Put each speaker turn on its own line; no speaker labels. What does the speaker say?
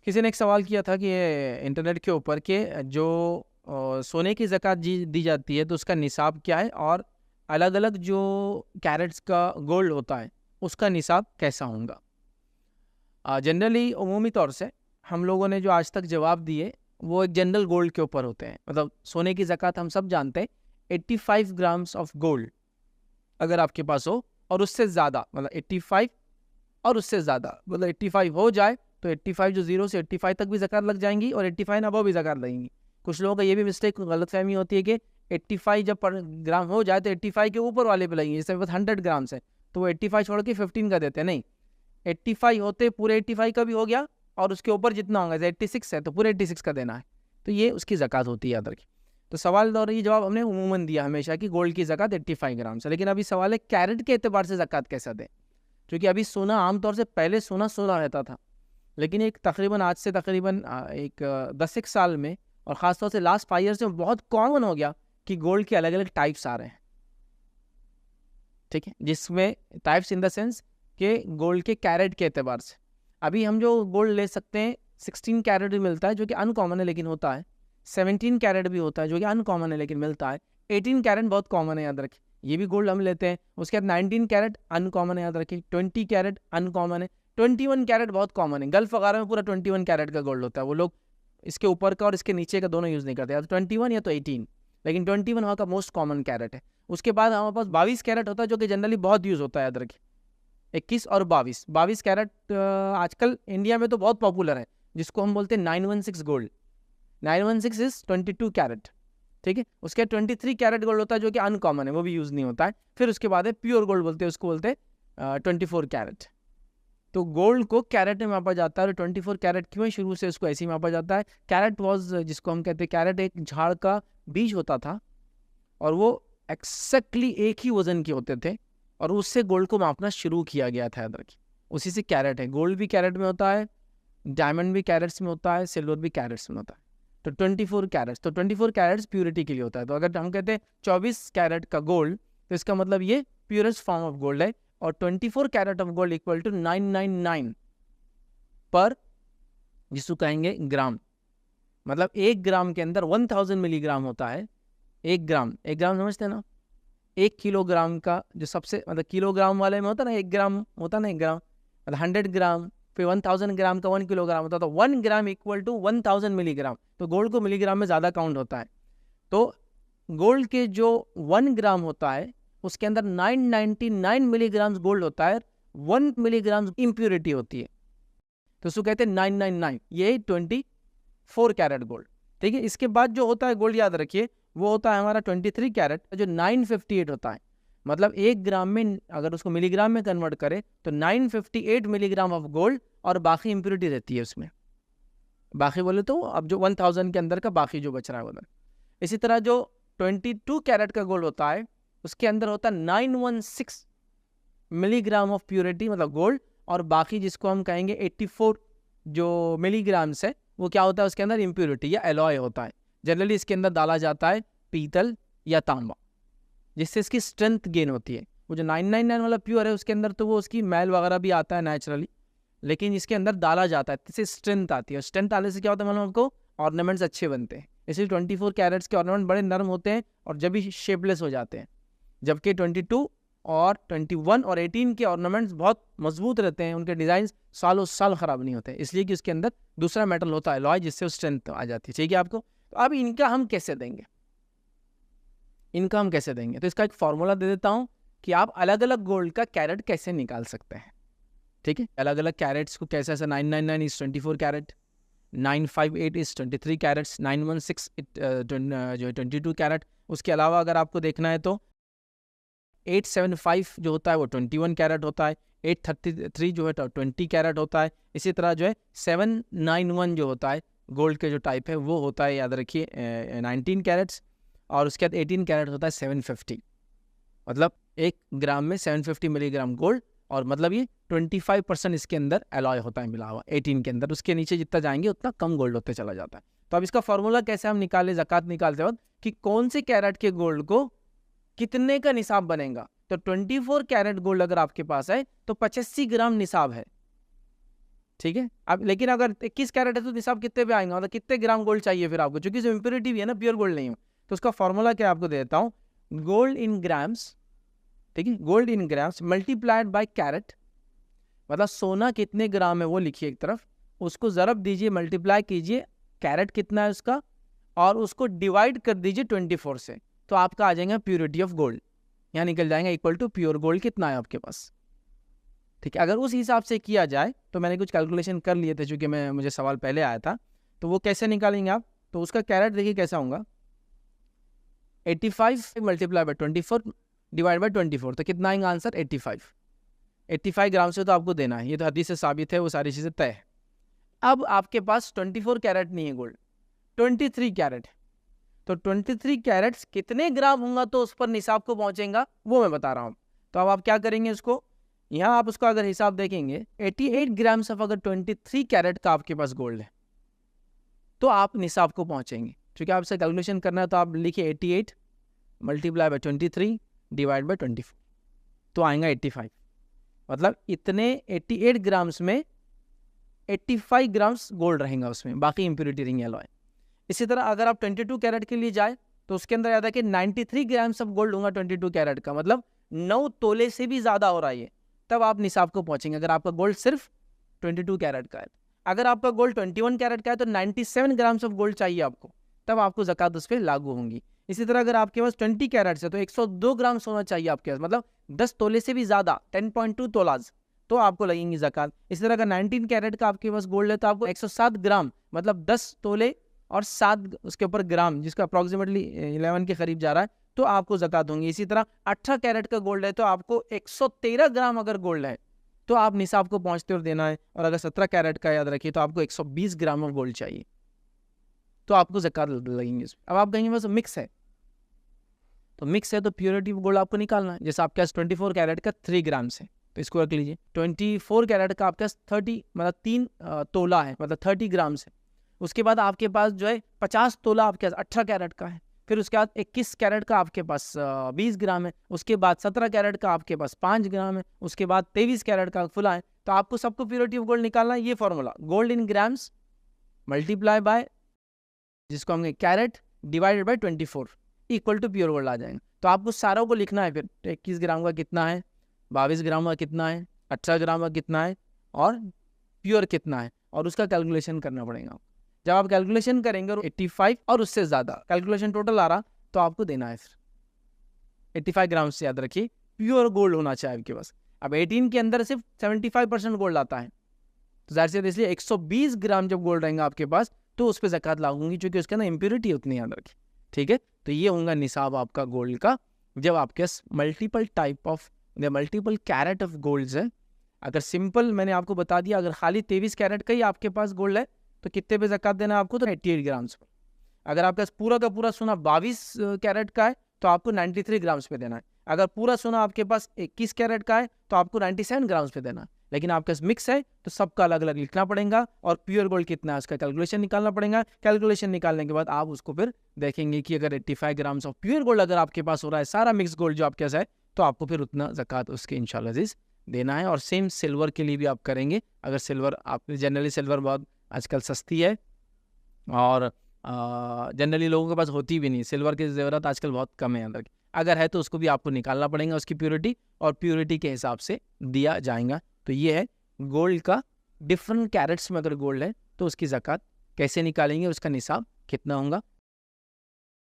किसी ने एक सवाल किया था कि ये इंटरनेट के ऊपर कि जो सोने की ज़कात दी जाती है तो उसका निसाब क्या है, और अलग अलग जो कैरेट्स का गोल्ड होता है उसका निसाब कैसा होगा। जनरली उमूमी तौर से हम लोगों ने जो आज तक जवाब दिए वो एक जनरल गोल्ड के ऊपर होते हैं। मतलब सोने की ज़कात हम सब जानते हैं 85 ग्राम्स ऑफ गोल्ड अगर आपके पास हो और उससे ज़्यादा, मतलब 85 और उससे ज़्यादा, मतलब 85 हो जाए तो 85 जो 0 से 85 तक भी ज़कात लग जाएंगी और 85 अबव भी ज़कात लगेंगी। कुछ लोगों का ये भी मिस्टेक, गलतफहमी होती है कि 85 जब पर ग्राम हो जाए तो 85 के ऊपर वाले पे लगेंगे। जैसे बस 100 ग्राम्स है तो वो 85 छोड़ के 15 का देते हैं, नहीं, 85 होते पूरे 85 का भी हो गया और उसके ऊपर जितना होगा, जैसे 86 है तो पूरे 86 का देना है, तो ये उसकी ज़कात होती है, याद रखिए। तो सवाल और ये जवाब हमने उमूमन दिया हमेशा कि गोल्ड की ज़कात 85 ग्राम से। लेकिन अभी सवाल है कैरेट के एतबार से ज़कात कैसा दें, क्योंकि अभी सोना आमतौर से, पहले सोना सोना रहता था, लेकिन एक तकरीबन आज से तकरीबन एक 10 एक साल में और ख़ासतौर से लास्ट 5 ईयर्स में बहुत कॉमन हो गया कि गोल्ड के अलग अलग टाइप्स आ रहे हैं। ठीक है, जिसमें टाइप्स इन द सेंस के गोल्ड के कैरेट के एतबार से अभी हम जो गोल्ड ले सकते हैं 16 कैरेट भी मिलता है जो कि अनकॉमन है लेकिन होता है, 17 कैरेट भी होता है जो कि अनकॉमन है लेकिन मिलता है, 18 कैरेट बहुत कॉमन है, याद रखिए, ये भी गोल्ड हम लेते हैं। उसके बाद 19 कैरेट अनकॉमन है, याद रखिए, 20 कैरेट अनकॉमन है, 21 कैरेट बहुत कॉमन है। गल्फ वगैरह में पूरा 21 कैरेट का गोल्ड होता है, वो लोग इसके ऊपर का और इसके नीचे का दोनों यूज़ नहीं करते, या तो 21 या तो 18, लेकिन 21 वहाँ का मोस्ट कॉमन कैरेट है। उसके बाद हमारे पास 22 कैरेट होता है जो कि जनरली बहुत यूज़ होता है, याद रखिए, 21 और 22 कैरेट आजकल इंडिया में तो बहुत पॉपुलर है, जिसको हम बोलते हैं 916 गोल्ड। 916 इज 22 कैरेट, ठीक है। उसके 23 कैरेट गोल्ड होता है जो कि अनकॉमन है, वो भी यूज़ नहीं होता है। फिर उसके बाद है प्योर गोल्ड बोलते हैं, उसको बोलते हैं 24 कैरेट। तो गोल्ड को कैरेट में मापा जाता है और 24 कैरेट क्यों है, शुरू से उसको ऐसे ही मापा जाता है। कैरेट वॉज, जिसको हम कहते हैं कैरेट, एक झाड़ का बीज होता था और वो एक्जैक्टली एक ही वजन के होते थे और उससे गोल्ड को मापना शुरू किया गया था, याद रखिए, उसी से कैरेट है। गोल्ड भी कैरेट में होता है, डायमंड भी कैरेट्स में होता है, सिल्वर भी कैरेट्स में होता है। तो 24 कैरेट्स, तो 24 कैरेट्स प्योरिटी के लिए होता है। तो अगर हम कहते हैं 24 कैरेट का गोल्ड तो इसका मतलब ये प्योरेस्ट फॉर्म ऑफ गोल्ड है, और 24 carat of gold equal to 999 पर, जिसको कहेंगे ग्राम। मतलब 1 ग्राम के अंदर 1000 मिलीग्राम होता है। 1 ग्राम समझते हैं ना, 1 किलोग्राम का जो सबसे, मतलब किलोग्राम वाले में होता है ना, 1 ग्राम होता ना, 1 ग्राम मतलब 100 ग्राम, फिर 1000 ग्राम का 1 किलोग्राम होता है, तो 1 ग्राम इक्वल टू 1000 मिलीग्राम। तो गोल्ड को मिलीग्राम में ज़्यादा काउंट होता है। तो गोल्ड के जो 1 ग्राम होता है उसके अंदर 999 मिलीग्राम गोल्ड होता है, 1 मिलीग्राम इम्प्योरिटी होती है, तो उसको कहते हैं 999, ये 24 कैरेट गोल्ड। ठीक है, इसके बाद जो होता है गोल्ड, याद रखिए, वो होता है हमारा 23 कैरेट जो 958 होता है। मतलब 1 ग्राम में अगर उसको मिलीग्राम में कन्वर्ट करें तो 958 मिलीग्राम ऑफ गोल्ड, और बाकी इम्प्योरिटी रहती है उसमें। बाकी बोले तो अब जो 1000 के अंदर का बाकी जो बच रहा है वो। इसी तरह जो 22 कैरेट का गोल्ड होता है उसके अंदर होता है 916 मिलीग्राम ऑफ प्योरिटी, मतलब गोल्ड, और बाकी जिसको हम कहेंगे 84 जो मिलीग्राम्स है वो क्या होता है, उसके अंदर इम्प्योरिटी या एलॉय होता है। जनरली इसके अंदर डाला जाता है पीतल या तांबा, जिससे इसकी स्ट्रेंथ गेन होती है। वो जो 999 वाला प्योर है उसके अंदर तो वो उसकी मैल वगैरह भी आता है नेचुरली, लेकिन इसके अंदर डाला जाता है, इससे स्ट्रेंथ आती है। स्ट्रेंथ आने से क्या होता है, मतलब आपको ऑर्नामेंट्स अच्छे बनते हैं। इसलिए 24 कैरेट्स के ऑर्नामेंट बड़े नरम होते हैं और जब भी शेपलेस हो जाते हैं, जबकि 22 और 21 और 18 के ऑर्नामेंट्स बहुत मजबूत रहते हैं, उनके डिज़ाइन सालों साल ख़राब नहीं होते, इसलिए कि उसके अंदर दूसरा मेटल होता है एलॉय, जिससे स्ट्रेंथ आ जाती है। ठीक है आपको। तो अब इनका हम कैसे देंगे, तो इसका एक फॉर्मूला दे देता हूँ कि आप अलग अलग गोल्ड का कैरेट कैसे निकाल सकते हैं। ठीक है, अलग अलग कैरेट्स को कैसे, ऐसा 999 इज 24 कैरेट, 958 इज 23 कैरेट्स, 916 जो 22 कैरेट। उसके अलावा अगर आपको देखना है तो 875 जो होता है वो 21 कैरेट होता है, 833 जो है 20 कैरेट होता है। इसी तरह जो है 791 जो होता है गोल्ड के जो टाइप है वो होता है, याद रखिए, 19 कैरेट्स, और उसके बाद 18 कैरेट होता है 750। मतलब 1 ग्राम में 750 मिलीग्राम गोल्ड, और मतलब ये 25% इसके अंदर एलॉय होता है मिला हुआ 18 के अंदर। उसके नीचे जितना जाएंगे उतना कम गोल्ड होते चला जाता है। तो अब इसका फॉर्मूला कैसे हम निकालें ज़कात निकालते वक्त, कि कौन से कैरेट के गोल्ड को कितने का निसाब बनेगा। तो 24 कैरेट गोल्ड अगर आपके पास है तो 85 ग्राम निसाब है, ठीक है। अब लेकिन अगर 21 कैरेट है तो निसाब कितने पे आएगा, मतलब कितने ग्राम गोल्ड चाहिए फिर आपको, क्योंकि इम्प्योरिटी भी है ना, प्योर गोल्ड नहीं है। तो उसका फॉर्मूला क्या आपको दे देता हूँ, गोल्ड इन ग्राम्स, ठीक है, gold in grams multiplied by carat, मतलब सोना कितने ग्राम है वो लिखिए एक तरफ, उसको ज़रब दीजिए, मल्टीप्लाई कीजिए कैरेट कितना है उसका, और उसको डिवाइड कर दीजिए 24 से, तो आपका आ जाएगा प्योरिटी ऑफ गोल्ड, यहाँ निकल जाएगा इक्वल टू प्योर गोल्ड कितना है आपके पास। ठीक है, अगर उस हिसाब से किया जाए तो मैंने कुछ कैलकुलेशन कर लिए थे, चूँकि मुझे सवाल पहले आया था, तो वो कैसे निकालेंगे आप, तो उसका कैरेट देखिए कैसा होगा, 85 मल्टीप्लाई बाय 24 डिवाइड बाय 24, तो कितना आएगा आंसर 85 ग्राम से तो आपको देना है, ये तो हदीस से साबित है, वो सारी चीज़ें तय है। अब आपके पास 24 कैरेट नहीं है गोल्ड, 23 कैरेट है, तो 23 कैरेट्स कितने ग्राम होगा तो उस पर निसाब को पहुंचेगा वो मैं बता रहा हूँ। तो अब आप क्या करेंगे, इसको यहाँ आप उसका अगर हिसाब देखेंगे 88 ग्राम्स ऑफ अगर 23 कैरेट का आपके पास गोल्ड है तो आप निसाब को पहुंचेंगे। क्योंकि आपसे कैलकुलेशन करना है तो आप लिखिए 88 मल्टीप्लाई बाय 23 डिवाइड बाय 24, तो आएगा 85, मतलब इतने 88 ग्राम्स में 85 ग्राम्स गोल्ड रहेगा उसमें, बाकी इम्प्योरिटी रिंग एलॉय। इसी तरह अगर आप 22 कैरेट के लिए जाए तो उसके अंदर याद है कि 93 ग्राम्स ऑफ गोल्ड होगा 22 कैरेट का, मतलब 9 तोले से भी ज़्यादा हो रहा है ये, तब आप निसाब को पहुंचेंगे अगर आपका गोल्ड सिर्फ 22 कैरेट का है। अगर आपका गोल्ड 21 कैरेट का है तो 97 ग्राम्स ऑफ गोल्ड चाहिए आपको, तब आपको ज़कात उस पर लागू होंगी। इसी तरह अगर आपके पास 20 कैरेट है तो 102 ग्राम सोना चाहिए आपके पास, मतलब 10 तोले से भी ज़्यादा, 10.2 तोलाज, तो आपको लगेंगी ज़कात। इसी तरह अगर 19 कैरेट का आपके पास गोल्ड है तो आपको 107 ग्राम, मतलब 10 तोले और 7 उसके ऊपर ग्राम, जिसका अप्रॉक्सीमेटली 11 के करीब जा रहा है, तो आपको ज़कात होंगी। इसी तरह 18 कैरेट का गोल्ड है तो आपको 113 ग्राम अगर गोल्ड है तो आप निसाब को पहुंचते हुए देना है, और अगर 17 कैरेट का याद रखिए तो आपको 120 ग्राम ऑफ गोल्ड चाहिए, तो आपको ज़कात लगेंगे। अब आप कहेंगे बस मिक्स है, तो मिक्स है तो प्योरिटी ऑफ गोल्ड आपको निकालना है। जैसे आपके पास 24 कैरेट का 3 ग्राम है तो इसको रख लीजिए, 24 कैरेट का आपके पास 30 मतलब 3 तोला है, मतलब 30 ग्राम है। उसके बाद आपके पास जो है 50 तोला आपके पास 18 कैरेट का है, फिर उसके बाद 21 कैरेट का आपके पास 20 ग्राम है, उसके बाद 17 कैरेट का आपके पास 5 ग्राम है, उसके बाद 23 कैरेट का फुला है। तो आपको सबको प्योरिटी ऑफ गोल्ड निकालना है। ये formula gold in grams multiply by जिसको हम carat divided by 24 equal to pure gold आ जाएगा। तो आपको सारों को लिखना है, फिर 21 ग्राम का कितना है, 22 ग्राम का कितना है, 18 ग्राम का कितना है और प्योर कितना है, और उसका कैलकुलेशन करना पड़ेगा। जब आप कैलकुलेशन करेंगे और 85 और उससे ज़्यादा कैलकुलेशन टोटल आ रहा तो आपको देना है फिर 85 ग्राम से, याद रखिए प्योर गोल्ड होना चाहिए आपके पास। अब 18 के अंदर सिर्फ 75% गोल्ड आता है, तो जाहिर सी इसलिए 120 ग्राम जब गोल्ड रहेगा आपके पास तो उस पर ज़कात लागू होगी, क्योंकि उसके अंदर इम्प्योरिटी उतनी याद रखिए। ठीक है, तो ये होगा निसाब आपका गोल्ड का जब आपके पास multiple type of multiple carat of golds है। अगर सिंपल मैंने आपको बता दिया, अगर खाली 23 कैरेट का ही आपके पास गोल्ड है तो कितने पे ज़कात देना है आपको, तो 88 ग्राम्स पर। अगर आपके पास पूरा का पूरा सोना 22 कैरेट का है तो आपको 93 ग्राम्स पे देना है। अगर पूरा सोना आपके पास 21 कैरेट का है तो आपको 97 ग्राम्स पे देना है। लेकिन आपके पास मिक्स है तो सबका अलग अलग लिखना पड़ेगा, और प्योर गोल्ड कितना है उसका कैलकुलेशन निकालना पड़ेगा। कैलकुलेशन निकालने के बाद आप उसको फिर देखेंगे कि अगर 85 ग्राम्स ऑफ प्योर गोल्ड अगर आपके पास हो रहा है, सारा मिक्स गोल्ड जो आपके पास है, तो आपको फिर उतना ज़कात उसके इंशाल्लाह अज़ीज़ देना है। और सेम सिल्वर के लिए भी आप करेंगे। अगर सिल्वर आप जनरली सिल्वर बहुत आजकल सस्ती है और जनरली लोगों के पास होती भी नहीं, सिल्वर की ज़रूरत आजकल बहुत कम है अंदर की, अगर है तो उसको भी आपको निकालना पड़ेगा उसकी प्योरिटी, और प्योरिटी के हिसाब से दिया जाएगा। तो ये है गोल्ड का, डिफरेंट कैरेट्स में अगर गोल्ड है तो उसकी ज़कात कैसे निकालेंगे, उसका निसाब कितना होगा,